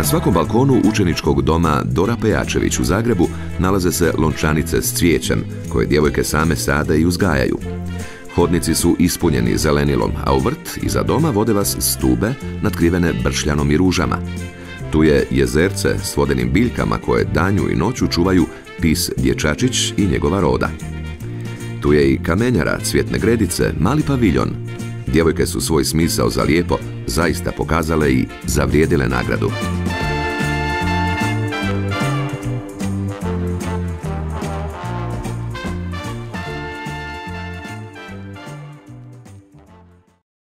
svakom balkonu učeničkog doma Dora Pejačević u Zagrebu nalaze se lončanice s cvijećem, koje djevojke same sade i uzgajaju. Hodnici su ispunjeni zelenilom, a u vrt iza doma vode vas stube natkrivene bršljanom i ružama. Tu je jezerce s vodenim biljkama koje danju i noću čuvaju pis dječačić i njegova roda. Tu je i kamenjara cvjetne gredice, mali paviljon. Djevojke su svoj smisao za lijepo zaista pokazale i zavrijedile nagradu.